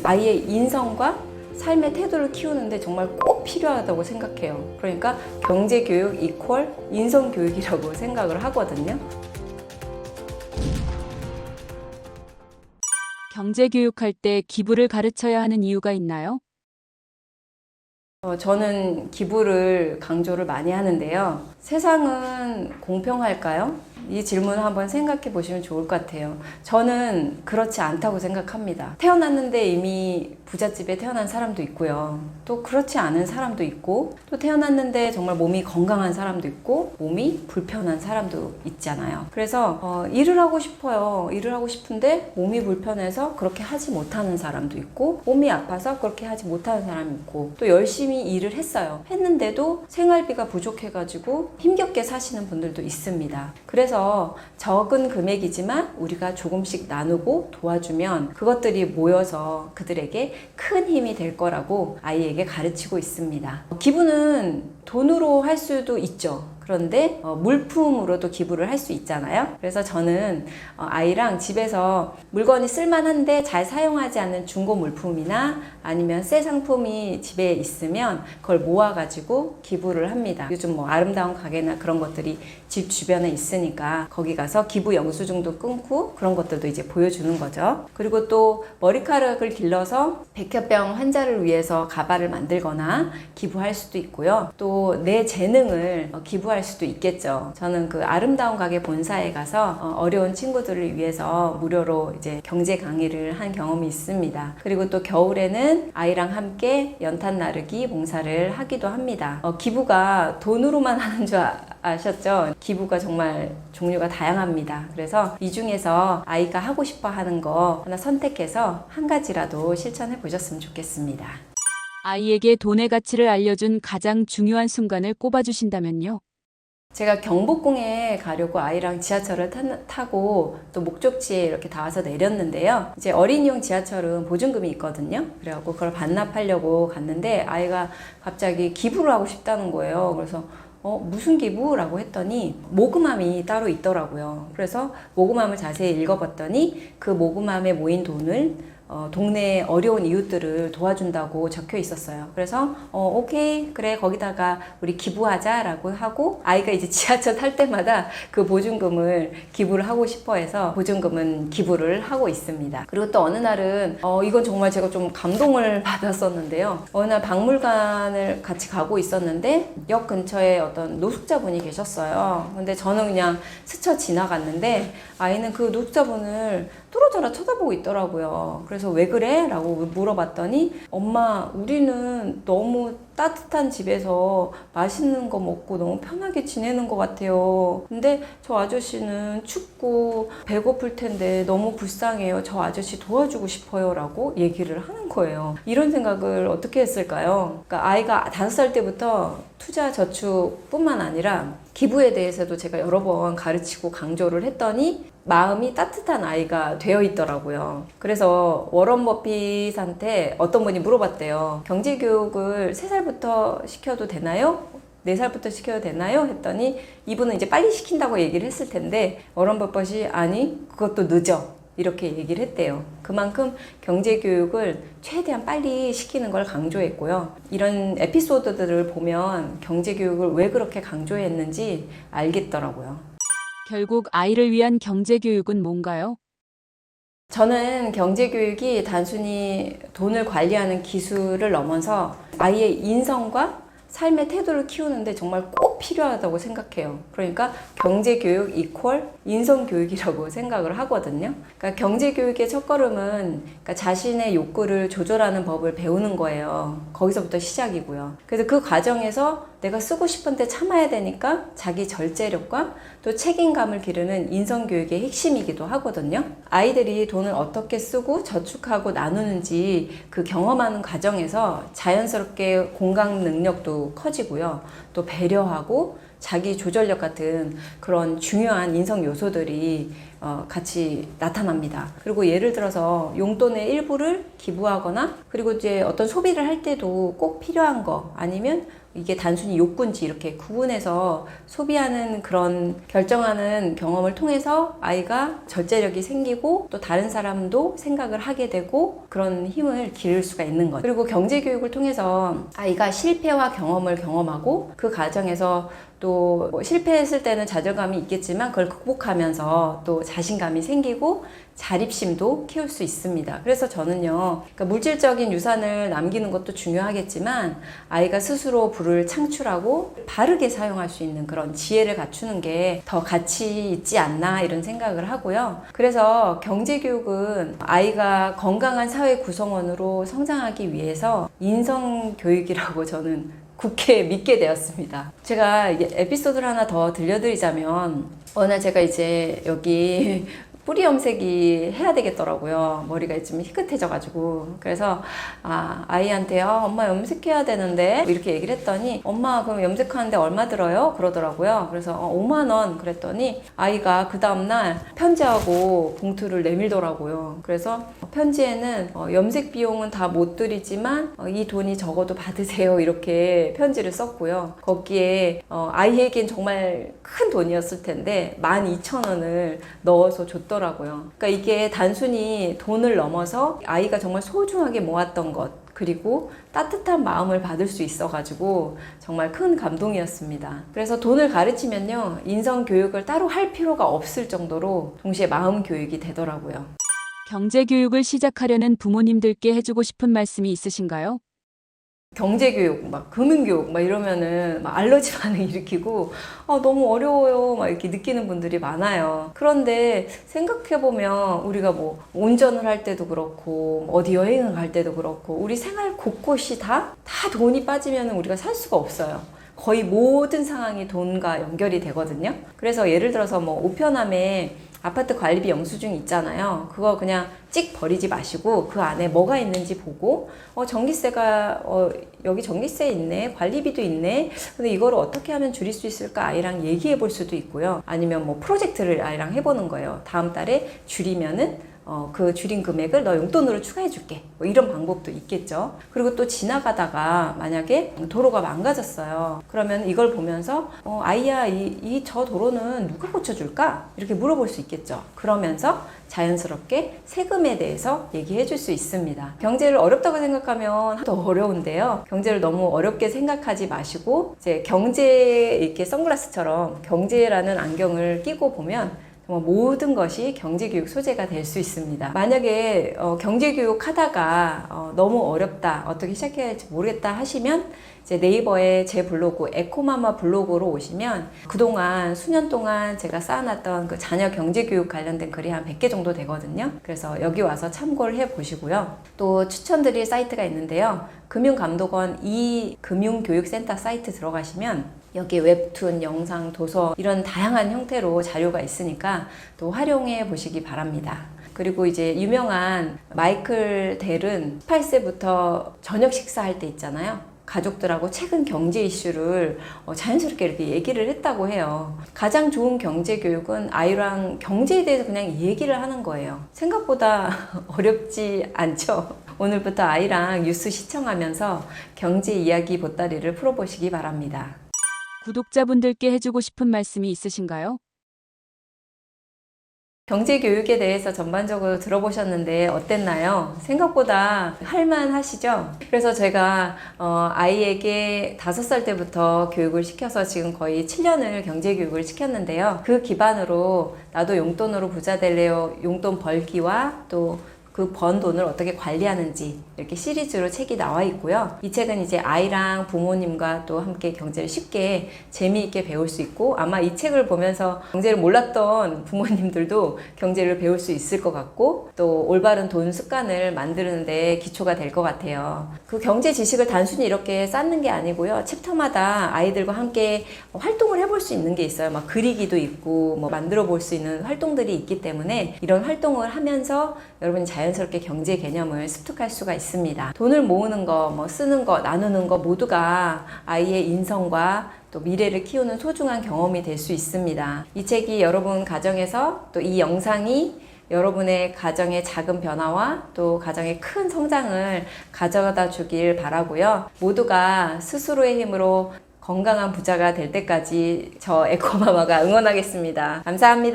아이의 인성과 삶의 태도를 키우는데 정말 꼭 필요하다고 생각해요. 그러니까 경제교육 이퀄 인성교육이라고 생각을 하거든요. 경제교육할 때 기부를 가르쳐야 하는 이유가 있나요? 저는 기부를 강조를 많이 하는데요. 세상은 공평할까요? 이 질문을 한번 생각해 보시면 좋을 것 같아요. 저는 그렇지 않다고 생각합니다. 태어났는데 이미 부잣집에 태어난 사람도 있고요. 또 그렇지 않은 사람도 있고, 또 태어났는데 정말 몸이 건강한 사람도 있고, 몸이 불편한 사람도 있잖아요. 그래서 일을 하고 싶어요. 일을 하고 싶은데 몸이 불편해서 그렇게 하지 못하는 사람도 있고, 몸이 아파서 그렇게 하지 못하는 사람이 있고, 또 열심히 일을 했어요. 했는데도 생활비가 부족해가지고 힘겹게 사시는 분들도 있습니다. 그래서 적은 금액이지만 우리가 조금씩 나누고 도와주면 그것들이 모여서 그들에게 큰 힘이 될 거라고 아이에게 가르치고 있습니다. 기부는 돈으로 할 수도 있죠. 그런데 물품으로도 기부를 할 수 있잖아요. 그래서 저는 아이랑 집에서 물건이 쓸만한데 잘 사용하지 않는 중고 물품이나 아니면 새 상품이 집에 있으면 그걸 모아가지고 기부를 합니다. 요즘 뭐 아름다운 가게나 그런 것들이 집 주변에 있으니까 거기 가서 기부 영수증도 끊고 그런 것들도 이제 보여주는 거죠. 그리고 또 머리카락을 길러서 백혈병 환자를 위해서 가발을 만들거나 기부할 수도 있고요. 또 내 재능을 기부할 수도 있겠죠. 저는 그 아름다운 가게 본사에 가서 어려운 친구들을 위해서 무료로 이제 경제 강의를 한 경험이 있습니다. 그리고 또 겨울에는 아이랑 함께 연탄 나르기 봉사를 하기도 합니다. 기부가 돈으로만 하는 줄 아셨죠? 기부가 정말 종류가 다양합니다. 그래서 이 중에서 아이가 하고 싶어 하는 거 하나 선택해서 한 가지라도 실천해 보셨으면 좋겠습니다. 아이에게 돈의 가치를 알려준 가장 중요한 순간을 꼽아주신다면요? 제가 경복궁에 가려고 아이랑 지하철을 타고 또 목적지에 이렇게 다 와서 내렸는데요. 이제 어린이용 지하철은 보증금이 있거든요. 그래갖고 그걸 반납하려고 갔는데 아이가 갑자기 기부를 하고 싶다는 거예요. 그래서 무슨 기부? 라고 했더니 모금함이 따로 있더라고요. 그래서 모금함을 자세히 읽어봤더니 그 모금함에 모인 돈을 동네에 어려운 이웃들을 도와준다고 적혀 있었어요. 그래서 오케이 그래 거기다가 우리 기부하자 라고 하고 아이가 이제 지하철 탈 때마다 그 보증금을 기부를 하고 싶어 해서 보증금은 기부를 하고 있습니다. 그리고 또 어느 날은 이건 정말 제가 좀 감동을 받았었는데요. 어느 날 박물관을 같이 가고 있었는데 역 근처에 어떤 노숙자분이 계셨어요. 근데 저는 그냥 스쳐 지나갔는데 아이는 그 노숙자분을 뚫어져라 쳐다보고 있더라고요. 그래서 왜 그래? 라고 물어봤더니 엄마 우리는 너무 따뜻한 집에서 맛있는 거 먹고 너무 편하게 지내는 것 같아요. 근데 저 아저씨는 춥고 배고플 텐데 너무 불쌍해요. 저 아저씨 도와주고 싶어요. 라고 얘기를 하는 거예요. 이런 생각을 어떻게 했을까요? 그러니까 아이가 5살 때부터 투자 저축뿐만 아니라 기부에 대해서도 제가 여러 번 가르치고 강조를 했더니 마음이 따뜻한 아이가 되어 있더라고요. 그래서 워런 버핏한테 어떤 분이 물어봤대요. 경제교육을 3살부터 시켜도 되나요? 4살부터 시켜도 되나요? 했더니 이분은 이제 빨리 시킨다고 얘기를 했을 텐데 워런 버핏이 아니 그것도 늦어. 이렇게 얘기를 했대요. 그만큼 경제교육을 최대한 빨리 시키는 걸 강조했고요. 이런 에피소드들을 보면 경제교육을 왜 그렇게 강조했는지 알겠더라고요. 결국 아이를 위한 경제교육은 뭔가요? 저는 경제교육이 단순히 돈을 관리하는 기술을 넘어서 아이의 인성과 삶의 태도를 키우는데 정말 꼭 필요하다고 생각해요. 그러니까 경제교육 이퀄 인성교육이라고 생각을 하거든요. 그러니까 경제교육의 첫걸음은 그러니까 자신의 욕구를 조절하는 법을 배우는 거예요. 거기서부터 시작이고요. 그래서 그 과정에서 내가 쓰고 싶은데 참아야 되니까 자기 절제력과 또 책임감을 기르는 인성교육의 핵심이기도 하거든요. 아이들이 돈을 어떻게 쓰고 저축하고 나누는지 그 경험하는 과정에서 자연스럽게 공감 능력도 커지고요. 또 배려하고 자기 조절력 같은 그런 중요한 인성 요소들이 같이 나타납니다. 그리고 예를 들어서 용돈의 일부를 기부하거나, 그리고 이제 어떤 소비를 할 때도 꼭 필요한 거, 아니면 이게 단순히 욕구인지 이렇게 구분해서 소비하는 그런 결정하는 경험을 통해서 아이가 절제력이 생기고 또 다른 사람도 생각을 하게 되고 그런 힘을 기를 수가 있는 거죠. 그리고 경제교육을 통해서 아이가 실패와 경험을 경험하고 그 과정에서 또 실패했을 때는 좌절감이 있겠지만 그걸 극복하면서 또 자신감이 생기고 자립심도 키울 수 있습니다. 그래서 저는요, 그러니까 물질적인 유산을 남기는 것도 중요하겠지만 아이가 스스로 부를 창출하고 바르게 사용할 수 있는 그런 지혜를 갖추는 게 더 가치 있지 않나 이런 생각을 하고요. 그래서 경제교육은 아이가 건강한 사회 구성원으로 성장하기 위해서 인성교육이라고 저는 굳게 믿게 되었습니다. 제가 에피소드를 하나 더 들려드리자면, 어느 날 제가 이제 여기 뿌리 염색이 해야 되겠더라고요. 머리가 좀 희끗해져가지고. 그래서 아이한테 엄마 염색해야 되는데 이렇게 얘기를 했더니, 엄마 그럼 염색하는데 얼마 들어요? 그러더라고요. 그래서 5만 원 그랬더니 아이가 그 다음날 편지하고 봉투를 내밀더라고요. 그래서 편지에는 염색 비용은 다 못 드리지만 이 돈이 적어도 받으세요, 이렇게 편지를 썼고요. 거기에 아이에겐 정말 큰 돈이었을 텐데 12,000원을 넣어서 줬더라고요. 그러니까 이게 단순히 돈을 넘어서 아이가 정말 소중하게 모았던 것, 그리고 따뜻한 마음을 받을 수 있어가지고 정말 큰 감동이었습니다. 그래서 돈을 가르치면요, 인성교육을 따로 할 필요가 없을 정도로 동시에 마음 교육이 되더라고요. 경제교육을 시작하려는 부모님들께 해주고 싶은 말씀이 있으신가요? 경제교육, 막 금융교육, 막 이러면은 막 알러지 반응 일으키고 너무 어려워요, 막 이렇게 느끼는 분들이 많아요. 그런데 생각해보면 우리가 뭐 운전을 할 때도 그렇고 어디 여행을 갈 때도 그렇고 우리 생활 곳곳이 다 돈이 빠지면 우리가 살 수가 없어요. 거의 모든 상황이 돈과 연결이 되거든요. 그래서 예를 들어서 뭐 우편함에 아파트 관리비 영수증 있잖아요. 그거 그냥 찍 버리지 마시고 그 안에 뭐가 있는지 보고 전기세가 여기 전기세 있네, 관리비도 있네, 근데 이거를 어떻게 하면 줄일 수 있을까 아이랑 얘기해 볼 수도 있고요. 아니면 뭐 프로젝트를 아이랑 해보는 거예요. 다음 달에 줄이면은 그 줄인 금액을 너 용돈으로 추가해 줄게, 뭐 이런 방법도 있겠죠. 그리고 또 지나가다가 만약에 도로가 망가졌어요. 그러면 이걸 보면서 아이야, 저 도로는 누가 고쳐줄까? 이렇게 물어볼 수 있겠죠. 그러면서 자연스럽게 세금에 대해서 얘기해 줄 수 있습니다. 경제를 어렵다고 생각하면 더 어려운데요. 경제를 너무 어렵게 생각하지 마시고 이제 경제 이렇게 선글라스처럼 경제라는 안경을 끼고 보면 정말 모든 것이 경제교육 소재가 될 수 있습니다. 만약에 경제교육 하다가 너무 어렵다, 어떻게 시작해야 할지 모르겠다 하시면 이제 네이버에 제 블로그 에코마마 블로그로 오시면 그동안 수년 동안 제가 쌓아놨던 그 자녀 경제교육 관련된 글이 한 100개 정도 되거든요. 그래서 여기 와서 참고를 해 보시고요. 또 추천드릴 사이트가 있는데요. 금융감독원 금융교육센터 사이트 들어가시면 여기 웹툰, 영상, 도서 이런 다양한 형태로 자료가 있으니까 또 활용해 보시기 바랍니다. 그리고 이제 유명한 마이클 델은 18세부터 저녁 식사할 때 있잖아요. 가족들하고 최근 경제 이슈를 자연스럽게 이렇게 얘기를 했다고 해요. 가장 좋은 경제 교육은 아이랑 경제에 대해서 그냥 얘기를 하는 거예요. 생각보다 어렵지 않죠? 오늘부터 아이랑 뉴스 시청하면서 경제 이야기 보따리를 풀어보시기 바랍니다. 구독자분들께 해주고 싶은 말씀이 있으신가요? 경제교육에 대해서 전반적으로 들어보셨는데 어땠나요? 생각보다 할만하시죠? 그래서 제가 아이에게 5살 때부터 교육을 시켜서 지금 거의 7년을 경제교육을 시켰는데요. 그 기반으로 나도 용돈으로 부자 될래요, 용돈 벌기와 또 그 번 돈을 어떻게 관리하는지 이렇게 시리즈로 책이 나와 있고요. 이 책은 이제 아이랑 부모님과 또 함께 경제를 쉽게 재미있게 배울 수 있고, 아마 이 책을 보면서 경제를 몰랐던 부모님들도 경제를 배울 수 있을 것 같고, 또 올바른 돈 습관을 만드는 데 기초가 될 것 같아요. 그 경제 지식을 단순히 이렇게 쌓는 게 아니고요. 챕터마다 아이들과 함께 활동을 해볼 수 있는 게 있어요. 막 그리기도 있고 뭐 만들어 볼 수 있는 활동들이 있기 때문에 이런 활동을 하면서 여러분이 자연스럽게 자연스럽게 경제 개념을 습득할 수가 있습니다. 돈을 모으는 거, 쓰는 거, 나누는 거 모두가 아이의 인성과 또 미래를 키우는 소중한 경험이 될 수 있습니다. 이 책이 여러분 가정에서 또 이 영상이 여러분의 가정의 작은 변화와 또 가정의 큰 성장을 가져다 주길 바라고요. 모두가 스스로의 힘으로 건강한 부자가 될 때까지 저 에코마마가 응원하겠습니다. 감사합니다.